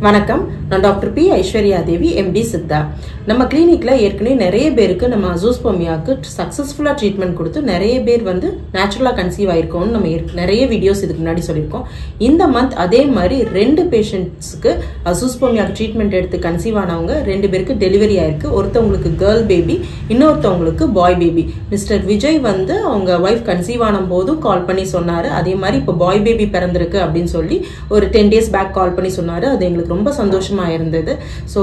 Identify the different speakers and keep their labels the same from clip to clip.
Speaker 1: வணக்கம், நான் doctor B Aishwarya தேவி, empty Siddha. நம்ம கிளினிக்ல ஏற்கனவே நிறைய பேருக்கு நம்ம அசூஸ்பர்மியாக்கு சக்சஸ்ஃபுல்லா ட்ரீட்மெண்ட் கொடுத்து நிறைய பேர் வந்து நேச்சுரலா கன்சீவ் ஆயிருக்கோம்னு நம்ம நிறைய வீடியோஸ் இதுக்கு முன்னாடி சொல்லியிருக்கோம். இந்த மந்த் அதே மாதிரி 2 பேஷண்ட்ஸ்க்கு அசூஸ்பர்மியாக்கு ட்ரீட்மெண்ட் எடுத்து கன்சீவ் ஆனவங்க 2 பேருக்கு டெலிவரி ஆயிருக்கு. ஒருத்தவங்களுக்கு கேர்ள் பேபி, இன்னொருத்தவங்களுக்கு பாய் பேபி. மிஸ்டர் விஜய் வந்து அவங்க ஒய்ஃப் கன்சீவ் ஆன போதும் கால் பண்ணி சொன்னாரு. அதே மாதிரி இப்போ பாய் பேபி பிறந்திருக்கு அப்படின்னு சொல்லி ஒரு 10 days பேக் கால் பண்ணி சொன்னாரு. அது எங்களுக்கு ரொம்ப சந்தோஷமா இருந்தது. ஸோ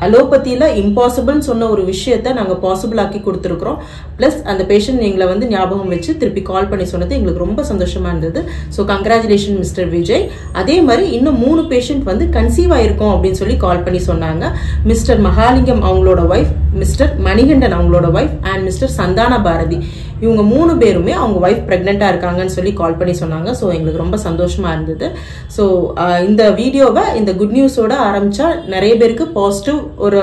Speaker 1: அலோபதியில இம்பாசிபிள் சொன்ன ஒரு விஷயத்த நாங்கள் பாசிபிள் ஆக்கி கொடுத்துருக்குறோம். பிளஸ் அந்த பேஷண்ட் எங்களை வந்து ஞாபகம் வச்சு திருப்பி கால் பண்ணி சொன்னது எங்களுக்கு ரொம்ப சந்தோஷமா இருந்தது. So congratulation mister Vijay. அதே மாதிரி இன்னும் 3 பேஷண்ட் வந்து கன்சீவ் ஆயிருக்கோம் அப்படின்னு சொல்லி கால் பண்ணி சொன்னாங்க. மிஸ்டர் மகாலிங்கம் அவங்களோட ஒய்ஃப், மிஸ்டர் மணிகண்டன் அவங்களோட wife and mister Santhana Bharathi, இவங்க 3 பேருமே அவங்க ஒய்ஃப் பிரெக்னெண்டா இருக்காங்கன்னு சொல்லி கால் பண்ணி சொன்னாங்க. ஸோ எங்களுக்கு ரொம்ப சந்தோஷமா இருந்தது. ஸோ இந்த வீடியோவை இந்த குட் நியூஸோட ஆரம்பிச்சா நிறைய பேருக்கு பாசிட்டிவ் ஒரு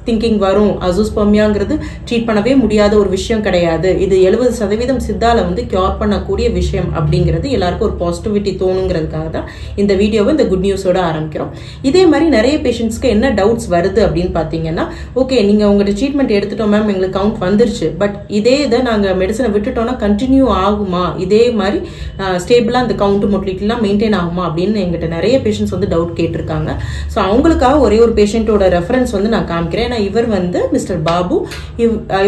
Speaker 1: திங்கிங் வரும். அசூஸ்பர்மியாங்கிறது ட்ரீட் பண்ணவே முடியாத ஒரு விஷயம் கிடையாது, இது 70% சித்தால வந்து கியூர் பண்ணக்கூடிய விஷயம் அப்படிங்கிறது எல்லாருக்கும் ஒரு பாசிட்டிவிட்டி தோணுங்கிறதுக்காக தான் இந்த வீடியோவை இந்த குட் நியூஸோட ஆரம்பிக்கிறோம். இதே மாதிரி நிறைய பேஷண்ட்ஸ்க்கு என்ன டவுட்ஸ் வருது அப்படின்னு பார்த்தீங்கன்னா, ஓகே நீங்க உங்கள்கிட்ட ட்ரீட்மெண்ட் எடுத்துட்டோம் மேம், எங்களுக்கு கவுண்ட் வந்துருச்சு, பட் இதே இதை நாங்கள் மெடிசனை விட்டுட்டோம்னா கண்டினியூ ஆகுமா, இதே மாதிரி ஸ்டேபிளா அந்த கவுண்ட் மொட்டிலிட்டிலாம் மெயின்டைன் ஆகுமா அப்படின்னு எங்கிட்ட நிறைய பேஷண்ட்ஸ் வந்து டவுட் கேட்டிருக்காங்க. ஸோ அவங்களுக்காக ஒரே ஒரு பேஷண்ட்டோட ரெஃபரன்ஸ் வந்து நான் காமிக்கிறேன். இவர் வந்து மிஸ்டர் பாபு,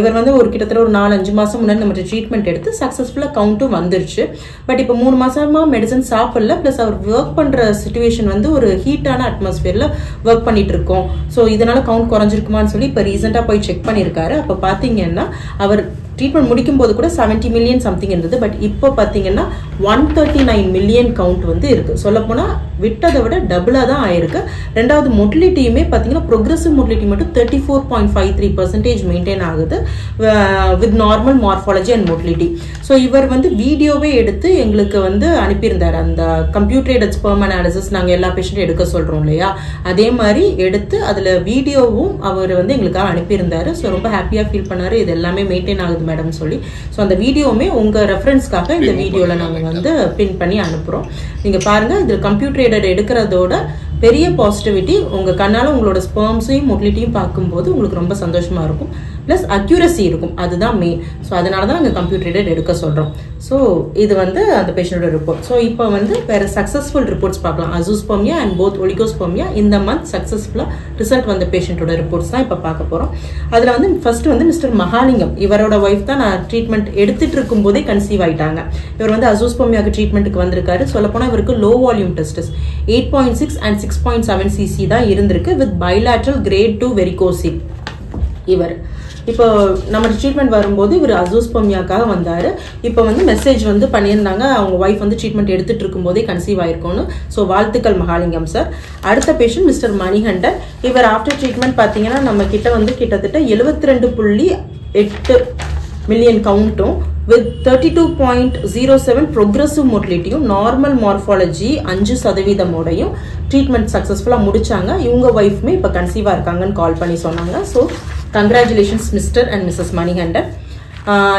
Speaker 1: இவர் வந்து ஒரு கிட்டத்தட்ட ஒரு 4-5 மாசம் முன்னாடி நம்ம ட்ரீட்மெண்ட் எடுத்து சக்சஸ்ஃபுல்லா கவுண்ட்டும் வந்துருச்சு. பட் இப்போ 3 மாசமா மெடிசன் சாப்பிடல. பிளஸ் அவர் ஒர்க் பண்ற சிச்சுவேஷன் வந்து ஒரு ஹீட்டான அட்மாஸ்பியர்ல ஒர்க் பண்ணிட்டு இருக்கோம். ஸோ இதனால கவுண்ட் குறைஞ்சிருக்குமான்னு சொல்லி இப்போ ரீசெண்டா போய் செக் பண்ணியிருக்காரு. அப்போ பாத்தீங்கன்னா அவர் ட்ரீட்மெண்ட் முடிக்கும் போது கூட 70 மில்லியன் சம்திங் இருந்தது. பட் இப்போ பாத்தீங்கன்னா 139 மில்லியன் கவுண்ட் வந்து இருக்கு. சொல்ல போனா விட்டதை விட டபுளா தான் ஆயிருக்கு. ரெண்டாவது மொட்டிலிட்டியுமே பாத்தீங்கன்னா ப்ரோக்ரெசிவ் மொட்டிலிட்டி மட்டும் 34.53% மெயின்டைன் ஆகுது with normal morphology and motility. So இவர் வந்து வீடியோவே எடுத்து எங்களுக்கு வந்து அனுப்பியிருந்தாரு. அந்த கம்ப்யூட்டர் ஸ்பெர்ம் அனாலிசிஸ் நாங்க எல்லா பேஷண்ட்டும் எடுக்க சொல்றோம் இல்லையா, அதே மாதிரி எடுத்து அதுல வீடியோவும் அவர் வந்து எங்களுக்காக அனுப்பியிருந்தாரு. ஸோ ரொம்ப ஹாப்பியா ஃபீல் பண்ணாரு, இது எல்லாமே மெயின்டைன் ஆகுது மேடம் சொல்லி. ஸோ அந்த வீடியோவுமே உங்க ரெஃபரன்ஸ்க்காக இந்த வீடியோல நாங்க வந்து பின் பண்ணி அனுப்புறோம். நீங்க பாருங்க, இது கம்ப்யூட்டர் எடுக்கிறதோட பெரிய பாசிட்டிவிட்டி உங்க கண்ணால உங்களோட ஸ்பெர்ம்ஸையும் மொட்டிலிட்டியும் பார்க்கும்போது உங்களுக்கு ரொம்ப சந்தோஷமா இருக்கும். பிளஸ் அக்யூரசி இருக்கும், அதுதான் மெயின். ஸோ அதனாலதான் நாங்கள் கம்ப்யூட்டர் எடுக்க சொல்றோம். ஸோ இது வந்து அந்த பேஷண்டோட ரிப்போர்ட். ஸோ இப்போ வந்து வேற சக்சஸ்ஃபுல் ரிப்போர்ட்ஸ் பார்க்கலாம். அசூஸ்பர்மியா அண்ட் போத் ஒலிகோஸ்பர்மியா இந்த மந்த் சக்சஸ்ஃபுல்லா ரிசல்ட் வந்த பேஷண்டோட ரிப்போர்ட்ஸ் தான் இப்போ பார்க்க போறோம். அதுல வந்து ஃபர்ஸ்ட் வந்து மிஸ்டர் மகாலிங்கம், இவரோட ஒய்ஃப் தான் நான் ட்ரீட்மெண்ட் எடுத்துட்டு இருக்கும் போதே கன்சீவ் ஆயிட்டாங்க. இவர் வந்து அசூஸ்பர்மியாக்கு ட்ரீட்மெண்ட்டுக்கு வந்திருக்காரு. சொல்ல போனா இவருக்கு low volume tests 8.6 and 6.7 cc தான் இருந்திருக்கு வித் பைலேட்ரல் கிரேட் 2 வெரிகோசில். இவர் இப்போ நம்ம ட்ரீட்மெண்ட் வரும்போது இவர் அசூஸ்பர்மியாக்காக வந்தாரு. இப்போ வந்து மெசேஜ் வந்து பண்ணியிருந்தாங்க, அவங்க ஒய்ஃப் வந்து ட்ரீட்மெண்ட் எடுத்துட்டு இருக்கும் போதே கன்சீவ் ஆயிருக்கோன்னு. ஸோ வாழ்த்துக்கள் மகாலிங்கம் சார். அடுத்த பேஷண்ட் மிஸ்டர் மணிகண்டன். இவர் ஆஃப்டர் ட்ரீட்மெண்ட் பார்த்தீங்கன்னா நம்ம கிட்ட வந்து கிட்டத்தட்ட 72.8 மில்லியன் கவுண்ட்டும் வித் 32.07 ப்ரோக்ரெசிவ் மொட்டிலிட்டியும் நார்மல் மார்ஃபாலஜி 5% ட்ரீட்மெண்ட் சக்சஸ்ஃபுல்லா முடிச்சாங்க. இவங்க ஒய்ஃப்மே இப்போ கன்சீவா இருக்காங்கன்னு கால் பண்ணி சொன்னாங்க. So congratulations Mr and Mrs Manikandan.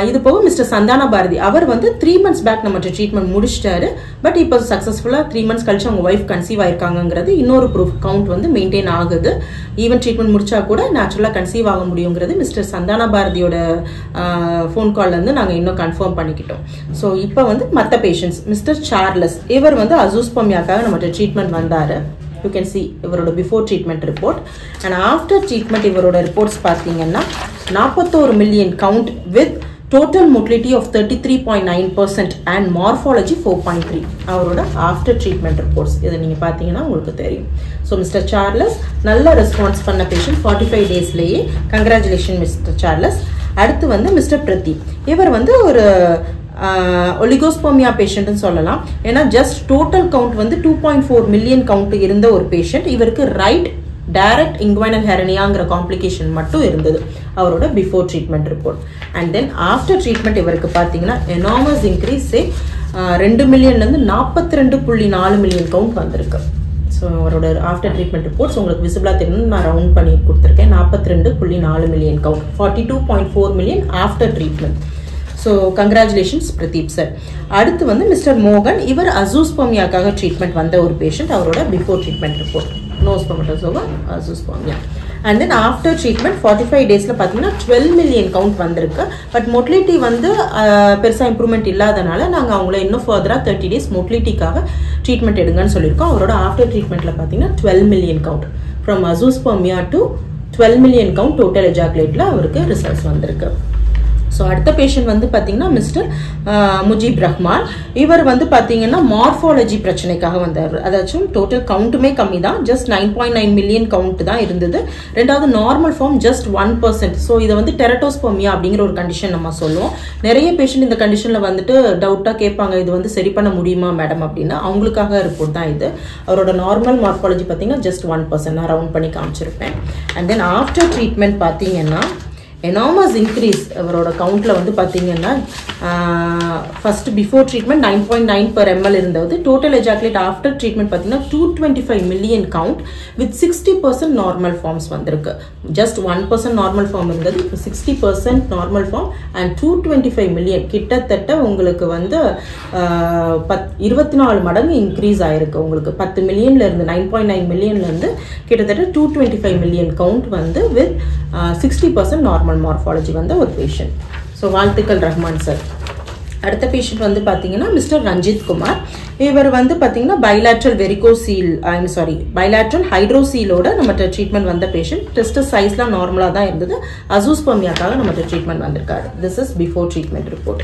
Speaker 1: இது போக மிஸ்டர் சந்தான பாரதி, அவர் வந்து 3 months பேக் நம்ம ட்ரீட்மெண்ட் முடிச்சிட்டாரு. பட் இப்போ சக்சஸ்ஃபுல்லா 3 months கழிச்சு அவங்க ஒய்ஃப் கன்சீவ் ஆயிருக்காங்கிறது இன்னொரு ப்ரூஃப். கவுண்ட் வந்து மெயின்டைன் ஆகுது. ஈவன் ட்ரீட்மெண்ட் முடிச்சா கூட நேச்சுரலா கன்சீவ் ஆக முடியுங்கிறது மிஸ்டர் சந்தான பாரதியோட ஃபோன் கால்ல இருந்து நாங்க இன்னும் கன்ஃபார்ம் பண்ணிக்கிட்டோம். ஸோ இப்போ வந்து மற்ற பேஷண்ட்ஸ் மிஸ்டர் சார்லஸ், இவர் வந்து அசூஸ்பர்மியாக்காக நம்ம ட்ரீட்மெண்ட் வந்தாரு. You can see இவரோட before treatment report and after treatment இவரோட ரிப்போர்ட்ஸ் பார்த்தீங்கன்னா 41 million count with total motility of 33.9% and morphology 4.3. அவரோட ஆஃப்டர் ட்ரீட்மெண்ட் ரிப்போர்ட்ஸ் இதை நீங்க பார்த்தீங்கன்னா உங்களுக்கு தெரியும். ஸோ மிஸ்டர் சார்லஸ் நல்ல ரெஸ்பான்ஸ் பண்ண பேஷண்ட் 45 daysலேயே. Congratulation mister Charles. அடுத்து வந்து மிஸ்டர் பிரதீப், இவர் வந்து ஒரு ஒலிகோஸ்பர்மியா பேஷண்ட்னு சொல்லலாம். ஏன்னா ஜஸ்ட் டோட்டல் கவுண்ட் வந்து 2.4 மில்லியன் கவுண்ட் இருந்த ஒரு பேஷண்ட். இவருக்கு ரைட் டைரக்ட் இங்குவைனல் ஹெரனியாங்கிற காம்ப்ளிகேஷன் மட்டும் இருந்தது. அவரோட before treatment report. And then after treatment இவருக்கு பார்த்தீங்கன்னா எனாமஸ் இன்க்ரீஸ் 2 மில்லியன்லேருந்து 42.4 மில்லியன் கவுண்ட் வந்திருக்கு. ஸோ அவரோட ஆஃப்டர் ட்ரீட்மெண்ட் ரிப்போர்ட்ஸ் உங்களுக்கு விசிபிளாக தெரியும். நான் ரவுண்ட் பண்ணி கொடுத்துருக்கேன். 42.4 million count, 42.4 million after treatment. So congratulations Pradeep sir. அடுத்து வந்து மிஸ்டர் மோகன், இவர் அசூஸ்பர்மியாக்காக ட்ரீட்மெண்ட் வந்த ஒரு பேஷண்ட். அவரோட before treatment report. no spermatozoa azoospermia. And then after treatment 45 daysல பாத்தீங்கன்னா 12 million count வந்திருக்கு. பட் motility வந்து பெருசா இம்ப்ரூவ்மெண்ட் இல்லாதனால நாங்க அவங்களை இன்னும் ஃபர்தரா 30 days motility-க்காக ட்ரீட்மெண்ட் எடுங்கன்னு சொல்லியிருக்கோம். அவரோட ஆஃப்டர் ட்ரீட்மெண்ட்ல பாத்தீங்கன்னா 12 million count from azoospermia to 12 million count total ejaculate-ல அவருக்கு ரிசல்ட்ஸ் வந்திருக்கு. ஸோ அடுத்த பேஷண்ட் வந்து பார்த்தீங்கன்னா மிஸ்டர் முஜீப் ரஹ்மான். இவர் வந்து பார்த்தீங்கன்னா மார்ஃபாலஜி பிரச்சனைக்காக வந்தார். அதாச்சும் டோட்டல் கவுண்ட்டுமே கம்மி தான், ஜஸ்ட் 9.9 மில்லியன் கவுண்ட் தான் இருந்தது. ரெண்டாவது நார்மல் ஃபார்ம் ஜஸ்ட் 1%. ஸோ இதை வந்து டெரட்டோஸ்பெர்மியா அப்படிங்கிற ஒரு கண்டிஷன் நம்ம சொல்லுவோம். நிறைய பேஷண்ட் இந்த கண்டிஷனில் வந்துட்டு டவுட்டாக கேட்பாங்க, இது வந்து சரி பண்ண முடியுமா மேடம் அப்படின்னா. அவங்களுக்காக ரிப்போர்ட் தான் இது. அவரோட நார்மல் மார்ஃபாலஜி பார்த்தீங்கன்னா ஜஸ்ட் 1%. நான் ரவுண்ட் பண்ணி காமிச்சிருப்பேன். அண்ட் தென் ஆஃப்டர் ட்ரீட்மெண்ட் பார்த்தீங்கன்னா enormous increase அவரோட கவுண்ட்ல வந்து பாத்தீங்கன்னா first before treatment 9.9 per ml இருந்தது. டோட்டல் எஜாகுலேட் ஆஃப்டர் ட்ரீட்மெண்ட் பாத்தீங்கன்னா 225 million count with 60% normal forms வந்திருக்கு. ஜஸ்ட் 1% நார்மல் ஃபார்ம் இருந்தது, 60% நார்மல் ஃபார்ம் அண்ட் 225 மில்லியன். கிட்டத்தட்ட உங்களுக்கு வந்து 24 மடங்கு இன்க்ரீஸ் ஆயிருக்கு. உங்களுக்கு 10 மில்லியன்ல இருந்து 9.9 மில்லியன்ல இருந்து கிட்டத்தட்ட 225 மில்லியன் கவுண்ட் வந்து வித் 60% நார்மல் மார்ஃபாலஜி வந்த ஒரு பேஷண்ட். ஸோ வாழ்த்துக்கள் ரஹ்மான் சார். அடுத்த பேஷண்ட் வந்து பார்த்தீங்கன்னா மிஸ்டர் ரஞ்சித் குமார். இவர் வந்து பார்த்தீங்கன்னா பைலாட்ரல் வெரிகோசீல் பைலாட்ரல் ஹைட்ரோசீலோட நம்மகிட்ட ட்ரீட்மெண்ட் வந்த பேஷண்ட். டெஸ்டஸ் சைஸ்லாம் நார்மலாக தான் இருந்தது. அசூஸ்பெர்மியாக்காக நம்மகிட்ட ட்ரீட்மெண்ட் வந்திருக்காரு. This is before treatment report.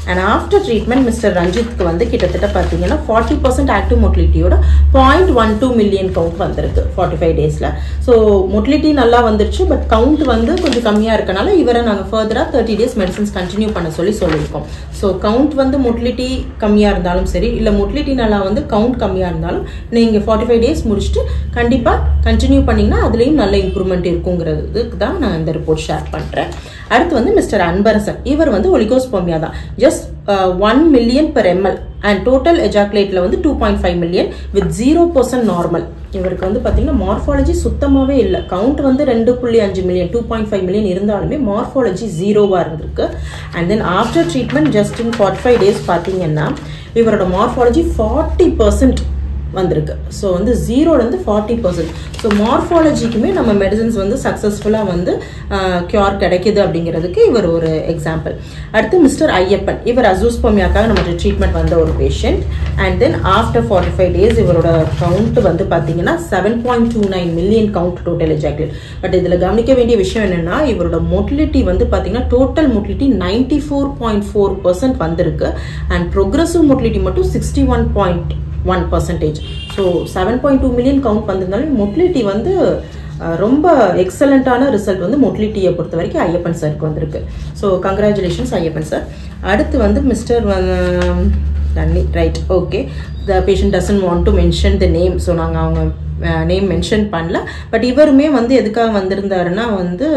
Speaker 1: And after treatment mister ரஞ்சித்க்கு வந்து கிட்டத்தட்ட பார்த்தீங்கன்னா 40% ஆக்டிவ் மோட்டிலிட்டியோட 0.12 மில்லியன் கவுண்ட் வந்திருக்கு 45 டேஸில். ஸோ மோட்டிலிட்டி நல்லா வந்துருச்சு, பட் கவுண்ட் வந்து கொஞ்சம் கம்மியாக இருக்கனால இவரை நாங்கள் ஃபர்தராக 30 days மெடிசன்ஸ் கண்டினியூ பண்ண சொல்லியிருக்கோம். ஸோ கவுண்ட் வந்து மோட்டிலிட்டி கம்மியாக இருந்தாலும் சரி, இல்லை மோட்டிலிட்டி நல்லா வந்து கவுண்ட் கம்மியாக இருந்தாலும் நீங்கள் 45 டேஸ் முடிச்சுட்டு கண்டிப்பாக கண்டினியூ பண்ணிங்கன்னா அதுலேயும் நல்ல இம்ப்ரூவ்மெண்ட் இருக்குங்கிறதுக்கு தான் நான் இந்த ரிப்போர்ட் ஷேர் பண்ணுறேன். அடுத்து வந்து மிஸ்டர் அன்பரசன். இவர் வந்து ஒலிகோஸ்பெர்மியா தான். Just 1 million per ml and total எஜாகுலேட்ல வந்து 2.5 மில்லியன் வித் 0% நார்மல். இவருக்கு வந்து பார்த்தீங்கன்னா மார்ஃபாலஜி சுத்தமாகவே இல்லை. கவுண்ட் வந்து 2.5 மில்லியன் 2.5 மில்லியன் இருந்தாலுமே மார்ஃபாலஜி ஜீரோவாக இருந்திருக்கு. And then after treatment just in 45 days பார்த்தீங்கன்னா இவரோட மார்ஃபாலஜி 40% வந்திருக்கு. ஸோ வந்து 0லேருந்து 40%. ஸோ மார்ஃபாலஜிக்குமே நம்ம மெடிசன்ஸ் வந்து சக்ஸஸ்ஃபுல்லாக வந்து கியூர் கிடைக்குது அப்படிங்கிறதுக்கு இவர் ஒரு எக்ஸாம்பிள். அடுத்து மிஸ்டர் ஐயப்பன். இவர் அசூஸ்பெர்மியாக்காக நம்மளுக்கு ட்ரீட்மெண்ட் வந்த ஒரு patient. And then after 45 days இவரோட கவுண்ட் வந்து பார்த்தீங்கன்னா 7.29 million count total ejaculate. But இதில் கவனிக்க வேண்டிய விஷயம் என்னென்னா இவரோட மோட்டிலிட்டி வந்து பார்த்தீங்கன்னா டோட்டல் மோட்டிலிட்டி 94.4% வந்திருக்கு. அண்ட் ப்ரோக்ரஸிவ் மோட்டிலிட்டி மட்டும் 61.1%. ஸோ 7.2 மில்லியன் கவுண்ட் வந்திருந்தாலும் மோட்டிலிட்டி வந்து ரொம்ப எக்ஸலண்டான ரிசல்ட் வந்து மோட்டிலிட்டியை பொறுத்த வரைக்கும் ஐயப்பன் சாருக்கு வந்திருக்கு. So congratulations Ayyappan sir. அடுத்து வந்து மிஸ்டர் தண்ணி right okay. The patient doesn't want to mention the name. So நாங்கள் அவங்க நேம் மென்ஷன் பண்ணல. பட் இவருமே வந்து எதுக்காக வந்திருந்தாருன்னா வந்து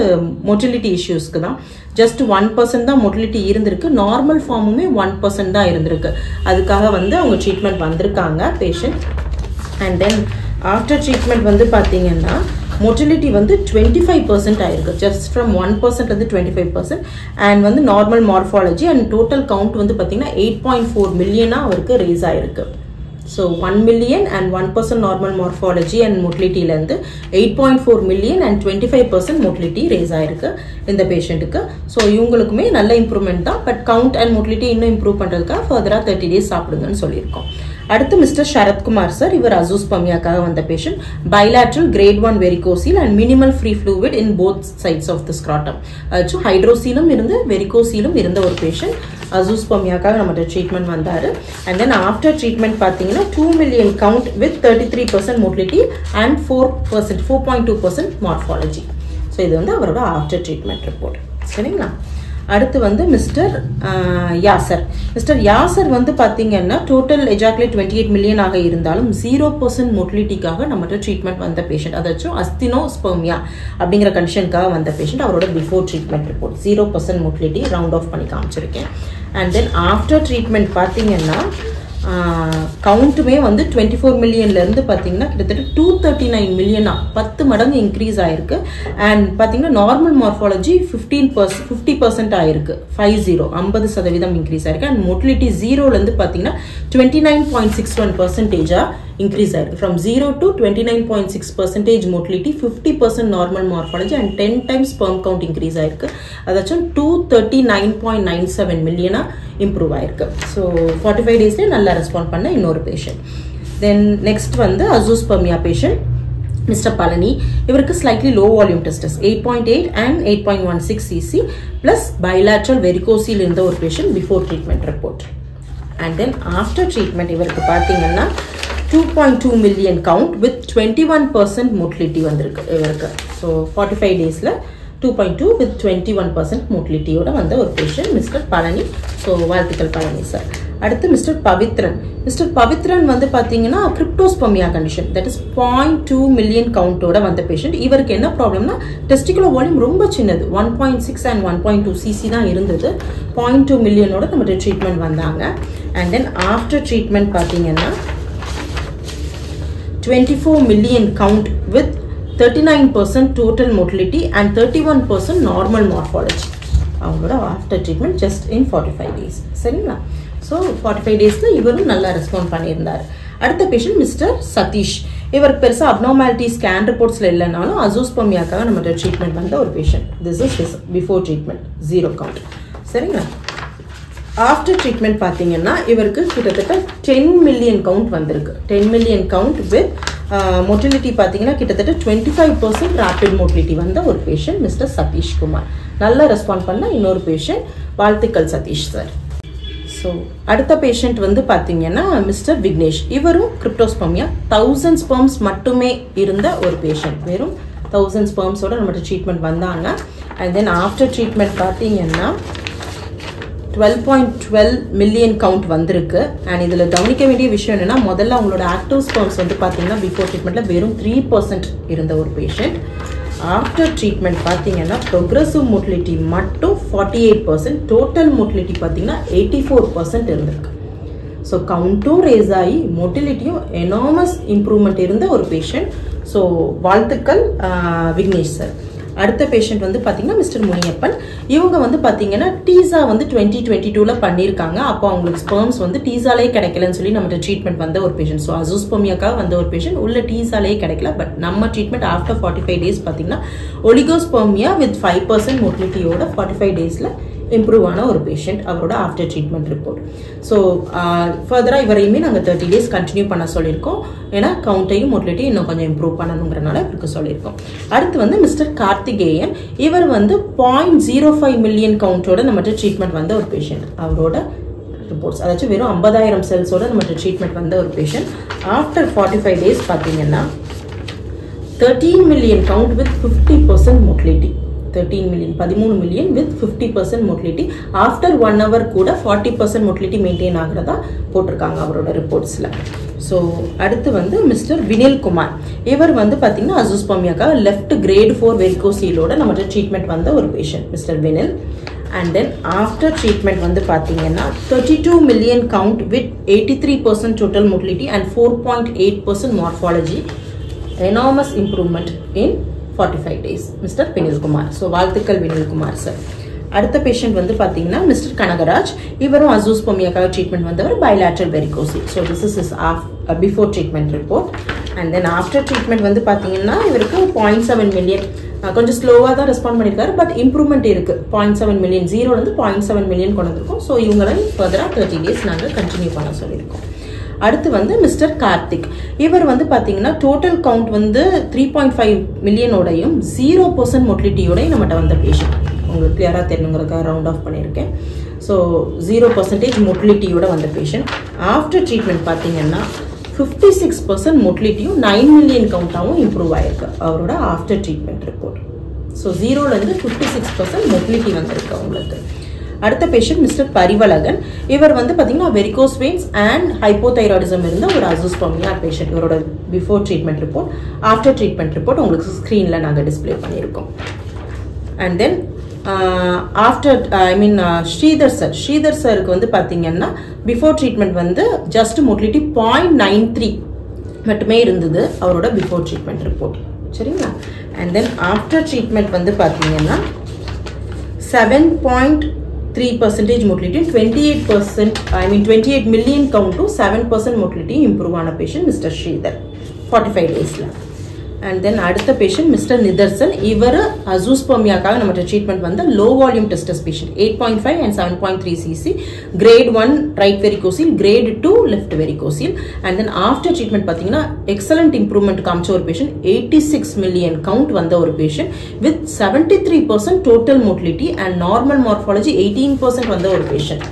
Speaker 1: மோட்டிலிட்டி இஷ்யூஸ்க்கு தான். ஜஸ்ட் 1% தான் மோட்டிலிட்டி இருந்திருக்கு. நார்மல் ஃபார்முமே 1% தான் இருந்திருக்கு. அதுக்காக வந்து அவங்க ட்ரீட்மெண்ட் வந்திருக்காங்க patient. And then after treatment வந்து பார்த்தீங்கன்னா மோட்டிலிட்டி வந்து 25% ஆயிருக்கு. ஜஸ்ட் ஃப்ரம் 1% வந்து 25%. அண்ட் வந்து normal morphology and total count வந்து பார்த்தீங்கன்னா 8.4 மில்லியனாக அவருக்கு ரேஸ் ஆயிருக்கு. So 1 million and 1% normal morphology and மோட்டிலிட்டியிலேருந்து 8.4 மில்லியன் அண்ட் 25% மோட்டிலிட்டி ரேஸ் ஆயிருக்கு இந்த பேஷண்ட்டுக்கு. ஸோ இவங்களுக்குமே நல்ல இம்ப்ரூவ்மெண்ட் தான். பட் கவுண்ட் அண்ட் மோட்டிலிட்டி இன்னும் இம்ப்ரூவ் பண்ணுறதுக்காக ஃபர்தராக 30 டேஸ் சாப்பிடுங்கன்னு சொல்லியிருக்கோம். அடுத்து மிஸ்டர் சரத்குமார் சார். இவர் அசூஸ்பெர்மியாக்காக வந்த patient. Bilateral grade 1 varicocele and minimal free fluid in both sides of the scrotum. அதாச்சும் ஹைட்ரோசீலும் இருந்து வெரிகோசீலும் இருந்த ஒரு பேஷண்ட். அசூஸ்பெர்மியாக்காக நம்மகிட்ட ட்ரீட்மெண்ட் வந்தார். அண்ட் தென் ஆஃப்டர் ட்ரீட்மெண்ட் பார்த்தீங்கன்னா 2 million count with 33% motility and 4.2% morphology. So இது வந்து அவரோட ஆஃப்டர் ட்ரீட்மெண்ட் ரிப்போர்ட். சரிங்களா? அடுத்து வந்து மிஸ்டர் யாசர். மிஸ்டர் யாசர் வந்து பார்த்தீங்கன்னா டோட்டல் எஜாகுலேட் 28 மில்லியன் ஆக இருந்தாலும் 0% மோட்டிலிட்டிக்காக நம்மகிட்ட ட்ரீட்மெண்ட் வந்த பேஷண்ட். அதாச்சும் அஸ்தினோஸ்பெர்மியா அப்படிங்கிற கண்டிஷனுக்காக வந்த பேஷண்ட். அவரோட before treatment report 0% motility round off பண்ணி காமிச்சிருக்கேன். அண்ட் தென் ஆஃப்டர் ட்ரீட்மெண்ட் பார்த்தீங்கன்னா கவுண்ட்டுமே வந்து 24 மில்லியன்லேருந்து பார்த்தீங்கன்னா கிட்டத்தட்ட 239 மில்லியனா 10 மடங்கு இன்க்ரீஸ் ஆயிருக்கு. அண்ட் பார்த்தீங்கன்னா நார்மல் மார்ஃபாலஜி 50% ஆயிருக்கு. 50% இன்க்ரீஸ் ஆயிருக்கு. அண்ட் மோட்டிலிட்டி 0லேருந்து பார்த்தீங்கன்னா 29.61% increase ஆயிருக்கு. From 0 to 29.6% motility, 50% normal morphology and 10 times sperm count increase ஆயிருக்கு. அதாச்சும் 239.97 million improve ஆயிருக்கு. So 45 daysல நல்லா ரெஸ்பாண்ட் பண்ண இன்னொரு patient. Then next வந்து azoospermia patient Mr. Palani. இவருக்கு slightly low volume testis 8.8 and 8.16 cc plus bilateral varicocele இருந்த ஒரு patient before treatment report. And then after treatment இவருக்கு பார்த்தீங்கன்னா 2.2 million count with 21% motility வந்திருக்கு இவருக்கு. So 45 daysல 2.2 with 21% motility ஓட வந்த ஒரு patient Mr. Palani. So வாழ்த்துக்கள் Palani sir. அடுத்து மிஸ்டர் பவித்ரன். மிஸ்டர் பவித்ரன் வந்து பார்த்தீங்கன்னா கிரிப்டோஸ்பர்மியா கண்டிஷன், தட் இஸ் 0.2 மில்லியன் கவுண்டோட வந்த பேஷண்ட். இவருக்கு என்ன ப்ராப்ளம்னா டெஸ்டிகுலர் வால்யூம் ரொம்ப சின்னது, 1.6 and 1.2 சிசி தான் இருந்தது. 0.2 மில்லியனோட நம்ம ட்ரீட்மெண்ட் வந்தாங்க. அண்ட் தென் ஆஃப்டர் ட்ரீட்மெண்ட் பார்த்தீங்கன்னா 24 million count with 39% total motility and 31% normal morphology அவங்களோட after treatment just in 45 days. சரிங்களா? ஸோ 45 daysல இவரும் நல்லா ரெஸ்பாண்ட் பண்ணியிருந்தார். அடுத்த பேஷண்ட் மிஸ்டர் சதீஷ். இவருக்கு பெருசாக அப்னார்மாலிட்டி ஸ்கேன் ரிப்போர்ட்ஸில் இல்லைனாலும் அசோஸ்பர்மியாக்காக நம்ம ட்ரீட்மெண்ட் வந்த ஒரு patient. This is before treatment 0 count. சரிங்களா? ஆஃப்டர் ட்ரீட்மெண்ட் பார்த்தீங்கன்னா இவருக்கு கிட்டத்தட்ட 10 மில்லியன் கவுண்ட் வந்திருக்கு. 10 மில்லியன் கவுண்ட் வித் மோட்டிலிட்டி பார்த்தீங்கன்னா கிட்டத்தட்ட 25% ரேபிட் மோட்டிலிட்டி வந்த ஒரு பேஷண்ட் மிஸ்டர் சதீஷ் குமார். நல்லா ரெஸ்பாண்ட் பண்ண இன்னொரு பேஷண்ட். வாழ்த்துக்கள் சதீஷ் சார். ஸோ அடுத்த பேஷண்ட் வந்து பார்த்தீங்கன்னா மிஸ்டர் விக்னேஷ். இவரும் கிரிப்டோஸ்பர்மியா 1000 ஸ்பெர்ம்ஸ் மட்டுமே இருந்த ஒரு பேஷண்ட். வெறும் 1000 ஸ்பெர்ம்ஸோட நம்மகிட்ட ட்ரீட்மெண்ட் வந்தாங்க. அண்ட் தென் ஆஃப்டர் ட்ரீட்மெண்ட் பார்த்தீங்கன்னா 12.12 மில்லியன் கவுண்ட் வந்திருக்கு. அண்ட் இதில் கவனிக்க வேண்டிய விஷயம் என்னன்னா முதல்ல அவங்களோட ஆக்டிவ் ஸ்பெர்ம்ஸ் வந்து பார்த்தீங்கன்னா பிஃபோர் ட்ரீட்மெண்ட்டில் வெறும் 3% இருந்த ஒரு பேஷண்ட். ஆஃப்டர் ட்ரீட்மெண்ட் பார்த்தீங்கன்னா ப்ரோக்ரெசிவ் மோட்டிலிட்டி மட்டும் 48%, டோட்டல் மோட்டிலிட்டி பார்த்தீங்கன்னா 84% இருந்திருக்கு. ஸோ கவுண்ட்டும் ரேஸ் ஆகி மோட்டிலிட்டியும் எனாமஸ் இம்ப்ரூவ்மெண்ட் இருந்த ஒரு பேஷண்ட். ஸோ வாழ்த்துக்கள் விக்னேஷ் சார். அடுத்த பேஷண்ட் வந்து பார்த்தீங்கன்னா மிஸ்டர் முனியப்பன். இவங்க வந்து பார்த்தீங்கன்னா டீசா வந்து 2022 பண்ணியிருக்காங்க. அப்போ அவங்களுக்கு ஸ்பெர்ம்ஸ் வந்து டீசாலே கிடைக்கலன்னு சொல்லி நம்ம ட்ரீட்மெண்ட் வந்த ஒரு பேஷண்ட். ஸோ அசோஸ்பர்மியாக்காக வந்த ஒரு பேஷண்ட் உள்ள டீசாலே கிடைக்கல. பட் நம்ம ட்ரீட்மெண்ட் ஆஃப்டர் 45 days பார்த்தீங்கன்னா ஒலிகோஸ்பர்மியா வித் 5% மோட்டிலிட்டியோட 45 daysல இம்ப்ரூவ் ஆன ஒரு பேஷண்ட். அவரோட ஆஃப்டர் ட்ரீட்மெண்ட் ரிப்போர்ட். ஸோ ஃபர்தராக இவரையுமே நாங்கள் 30 days கண்டினியூ பண்ண சொல்லியிருக்கோம். ஏன்னா கவுண்ட்டையும் மோட்டிலிட்டியும் இன்னும் கொஞ்சம் இம்ப்ரூவ் பண்ணணுங்கிறனால இவருக்கு சொல்லியிருக்கோம். அடுத்து வந்து மிஸ்டர் கார்த்திகேயன். இவர் வந்து 0.05 மில்லியன் கவுண்டோட நம்மகிட்ட ட்ரீட்மெண்ட் வந்த ஒரு பேஷண்ட். அவரோட ரிப்போர்ட்ஸ் அதாச்சும் வெறும் 50,000 செல்ஸோட நம்மகிட்ட ட்ரீட்மெண்ட் வந்த ஒரு பேஷண்ட். ஆஃப்டர் 45 days பார்த்தீங்கன்னா 13 million count with 50% motility. 13 million with 50% motility. After 1 hour கூட 40% மோட்டிலிட்டி மெயின்டைன் ஆகிறதா போட்டிருக்காங்க அவரோட ரிப்போர்ட்ஸில். ஸோ அடுத்து வந்து மிஸ்டர் வினில் குமார். இவர் வந்து பார்த்தீங்கன்னா அசோஸ்பர்மியாக்காக லெஃப்ட் கிரேட் 4 வெரிகோசீலோட நம்மகிட்ட ட்ரீட்மெண்ட் வந்த ஒரு patient mister Vinil. And then after treatment வந்து பார்த்தீங்கன்னா 32 million count with 83% total motility and 4.8% morphology. Enormous improvement in 45 days mister Vinil Kumar. So வாழ்த்துக்கள் வினில் குமார் சார். அடுத்த பேஷண்ட் வந்து பார்த்தீங்கன்னா மிஸ்டர் கனகராஜ். இவரும் அசோஸ்பர்மியாக்காக ட்ரீட்மெண்ட் வந்தவர், bilateral varicocele. So this is before treatment report. And then after treatment வந்து பார்த்தீங்கன்னா இவருக்கு 0.7 மில்லியன் கொஞ்சம் ஸ்லோவாக தான் ரெஸ்பாண்ட் பண்ணியிருக்காரு. பட் இம்ப்ரூவ்மெண்ட் இருக்குது. 0.7 மில்லியன் 0லேருந்து 0.7 மில்லியன் கொண்டு வந்திருக்கோம். ஸோ இவங்களையும் ஃபர்தராக 30 days நாங்கள் கண்டினியூ பண்ண சொல்லியிருக்கோம். அடுத்து வந்து மிஸ்டர் கார்த்திக். இவர் வந்து பார்த்தீங்கன்னா டோட்டல் கவுண்ட் வந்து 3.5 மில்லியனோடையும் 0% மோட்டிலிட்டியோடையும் நம்மகிட்ட வந்த பேஷண்ட். உங்களுக்கு கிளியராக தெரியணுங்கிறதுக்காக ரவுண்ட் ஆஃப் பண்ணியிருக்கேன். ஸோ 0% மோட்டிலிட்டியோட வந்த பேஷண்ட். ஆஃப்டர் ட்ரீட்மெண்ட் பார்த்தீங்கன்னா 56% மோட்டிலிட்டியும் 9 மில்லியன் கவுண்டாகவும் இம்ப்ரூவ் ஆயிருக்கு அவரோட ஆஃப்டர் ட்ரீட்மெண்ட் ரிப்போர்ட். ஸோ 0லேருந்து 56% மோட்டிலிட்டி வந்திருக்கு அவங்களுக்கு. அடுத்த பேஷண்ட் மிஸ்டர் பரிவலகன். இவர் வந்து பார்த்தீங்கன்னா வெரிகோஸ் வெயின்ஸ் அண்ட் ஹைப்போதைராய்டிசம் இருந்த ஒரு அசோஸ்பர்மியா பேஷண்ட். இவரோட before treatment report, after treatment report உங்களுக்கு ஸ்க்ரீனில் நாங்கள் டிஸ்பிளே பண்ணியிருக்கோம். அண்ட் தென் ஆஃப்டர் ஸ்ரீதர் சருக்கு வந்து பார்த்தீங்கன்னா பிஃபோர் ட்ரீட்மெண்ட் வந்து ஜஸ்ட் மோட்டிலிட்டி 0.93 மட்டுமே இருந்தது அவரோட பிஃபோர் ட்ரீட்மெண்ட் ரிப்போர்ட். சரிங்களா? அண்ட் தென் ஆஃப்டர் ட்ரீட்மெண்ட் வந்து பார்த்தீங்கன்னா 3% mortality, 28 million count to 7% mortality improve on a patient, Mr. Sridhar, 45 days. And then அடுத்த patient Mr. Nidarsan, இவர் அசூஸ்பர்மியாக்காக நம்ம ட்ரீட்மெண்ட் வந்து low volume testis patient, 8.5 and 7.3 cc, grade 1 right varicocele, grade 2 left varicocele. And then after treatment பார்த்தீங்கன்னா excellent improvement காமிச்ச ஒரு patient, 86 million count வந்த ஒரு patient with 73% total motility and normal morphology 18% வந்த ஒரு patient.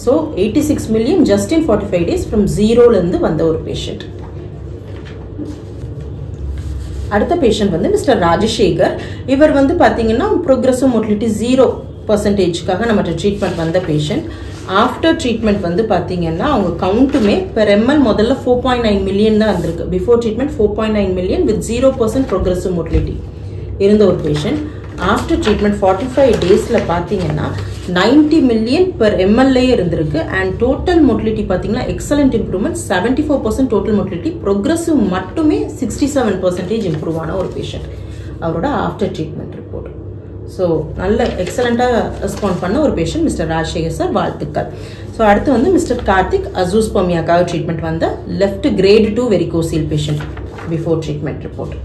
Speaker 1: So 86 million just in 45 days from 0 இருந்து வந்த ஒரு patient. அடுத்த பேஷண்ட் வந்து மிஸ்டர் ராஜசேகர். இவர் வந்து பார்த்தீங்கன்னா ப்ரோக்ரஸிவ் மோட்டிலிட்டி 0%க்காக நம்ம ட்ரீட்மெண்ட் வந்த பேஷண்ட். ஆஃப்டர் ட்ரீட்மெண்ட் வந்து பார்த்தீங்கன்னா அவங்க கவுண்ட்டுமே பெர் எம்எல் முதல்ல 4.9 மில்லியன் தான் இருந்திருக்கு. Before treatment 4.9 million with 0% progressive motility இருந்த ஒரு பேஷண்ட். ஆஃப்டர் ட்ரீட்மெண்ட் 45 டேஸில் பார்த்தீங்கன்னா 90 மில்லியன் பெர் எம்எல்ஏ இருந்திருக்கு. அண்ட் டோட்டல் மோட்டிலிட்டி பார்த்தீங்கன்னா excellent improvement, 74% total motility, progressive மட்டுமே 67% இம்ப்ரூவ் ஆன ஒரு பேஷண்ட். அவரோட ஆஃப்டர் ட்ரீட்மெண்ட் ரிப்போர்ட். ஸோ நல்ல எக்ஸலண்ட்டாக ரெஸ்பாண்ட் பண்ண ஒரு பேஷண்ட் மிஸ்டர் ராஜசேகர் சார், வாழ்த்துக்கள். ஸோ அடுத்து வந்து மிஸ்டர் கார்த்திக், அசூஸ்பர்மியாக்காக ட்ரீட்மெண்ட் வந்த left grade 2 varicocele patient, before treatment report.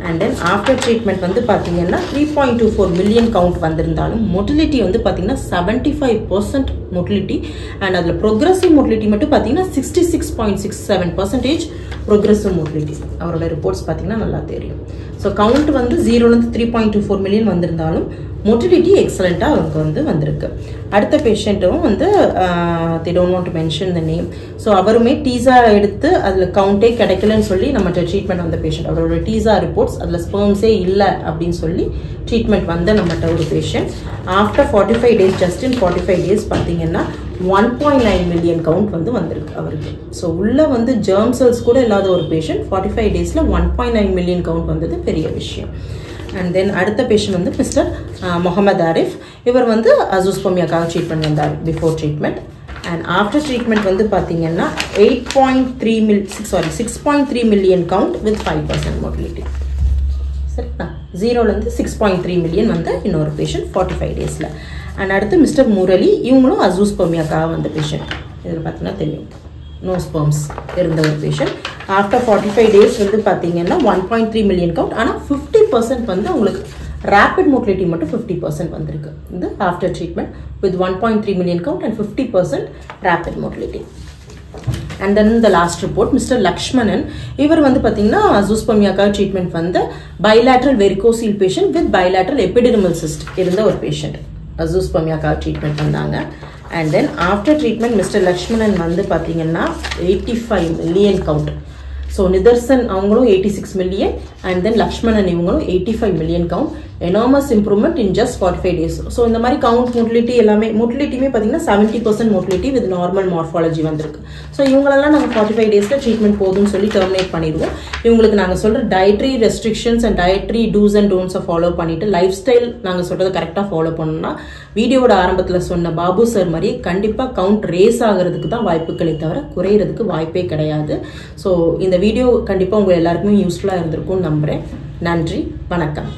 Speaker 1: And then after treatment வந்து பார்த்தீங்கன்னா 3.24 மில்லியன் கவுண்ட் வந்திருந்தாலும் மோட்டிலிட்டி வந்து பார்த்தீங்கன்னா 75% மோட்டிலிட்டி. அண்ட் அதில் ப்ரோக்ரஸிவ் மோட்டிலிட்டி மட்டும் பார்த்தீங்கன்னா 66.67% ப்ரோக்ரஸிவ் மோட்டிலிட்டி. அவரோட ரிப்போர்ட்ஸ் பார்த்தீங்கன்னா நல்லா தெரியும். ஸோ கவுண்ட் வந்து 0லேருந்து 3.24 மில்லியன் வந்திருந்தாலும் மோட்டிலிட்டி எக்ஸலண்ட்டாக அவருக்கு வந்து வந்திருக்கு. அடுத்த பேஷண்ட்டும் வந்து they don't want to mention the name. So அவருமே டீசா எடுத்து அதில் கவுண்டே கிடைக்கலன்னு சொல்லி நம்ம ட்ரீட்மெண்ட் வந்த பேஷண்ட். அவரோட டீசா ரிப்போர்ட்ஸ் அதில் ஸ்பெர்ம்ஸே இல்லை அப்படின்னு சொல்லி ட்ரீட்மெண்ட் வந்த நம்மகிட்ட ஒரு patient. After 45 days, just in 45 days பார்த்தீங்கன்னா 1.9 மில்லியன் கவுண்ட் வந்து வந்திருக்கு அவருக்கு. ஸோ உள்ள வந்து ஜெர்ம் செல்ஸ் கூட இல்லாத ஒரு பேஷண்ட் 45 டேஸில் 1.9 மில்லியன் கவுண்ட் வந்தது பெரிய விஷயம். அண்ட் தென் அடுத்த பேஷண்ட் வந்து மிஸ்டர் முகமது ஆரிஃப். இவர் வந்து அசூஸ்பர்மியாக்காக ட்ரீட்மெண்ட் வந்தார் before treatment. And after treatment வந்து பார்த்தீங்கன்னா 6.3 மில்லியன் கவுண்ட் வித் 5% மோட்டிலிட்டி. சரிங்களா? 0லேருந்து 6.3 மில்லியன் வந்து இன்னொரு பேஷண்ட் 45 டேஸில். அண்ட் அடுத்து மிஸ்டர் முரளி, இவங்களும் அசூஸ்பர்மியாக்காக வந்த பேஷண்ட். இதில் பார்த்தீங்கன்னா தெரியும் நோ ஸ்பெர்ம்ஸ் இருந்த ஒரு பேஷண்ட். ஆஃப்டர் 45 டேஸ் வந்து பார்த்தீங்கன்னா 1.3 மில்லியன் கவுண்ட். ஆனால் 50% வந்து உங்களுக்கு ரேபிட் மோட்டிலிட்டி மட்டும் 50% வந்திருக்கு இந்த after treatment with 1.3 million count and 50% rapid motility. And then the last report Mr Lakshmanan. இவர் வந்து பார்த்தீங்கன்னா அசூஸ்பர்மியாக்காக ட்ரீட்மெண்ட் வந்து bilateral varicocele patient with bilateral epidermal cyst இருந்த ஒரு பேஷண்ட். அசூஸ்பர்மியாக்காக ட்ரீட்மெண்ட் வந்தாங்க. And then after treatment Mr Lakshmanan வந்து பார்த்தீங்கன்னா 85 மில்லியன் கவுண்ட். ஸோ நிதர்சன் அவங்களும் 86 மில்லியன் அண்ட் தென் லக்ஷ்மணன் இவங்களும் 85 million count. Enormous improvement in just 45 days. So இந்த மாதிரி கவுண்ட் மோட்டிலிட்டி எல்லாமே மோட்டிலிட்டியுமே பார்த்தீங்கன்னா 70% மோட்டிலிட்டி வித் நார்மல் மார்ஃபாலஜி வந்திருக்கு. ஸோ இவங்களெல்லாம் நாங்கள் 45 டேஸில் ட்ரீட்மெண்ட் போதும்னு சொல்லி டெர்மினேட் பண்ணிடுவோம். இவங்களுக்கு நாங்கள் சொல்கிற dietary restrictions and dietary dos and டோன்ஸை ஃபாலோ பண்ணிவிட்டு லைஃப் ஸ்டைல் நாங்கள் சொல்கிறத கரெக்டாக ஃபாலோ பண்ணோம்னா வீடியோட ஆரம்பத்தில் சொன்ன பாபு சார் மாதிரியே கண்டிப்பாக கவுண்ட் ரேஸ் ஆகிறதுக்கு தான் வாய்ப்புகளை தவிர குறையிறதுக்கு வாய்ப்பே கிடையாது. ஸோ இந்த வீடியோ கண்டிப்பாக உங்கள் எல்லாருக்குமே யூஸ்ஃபுல்லாக இருந்திருக்கும்னு நம்புகிறேன். நன்றி, வணக்கம்.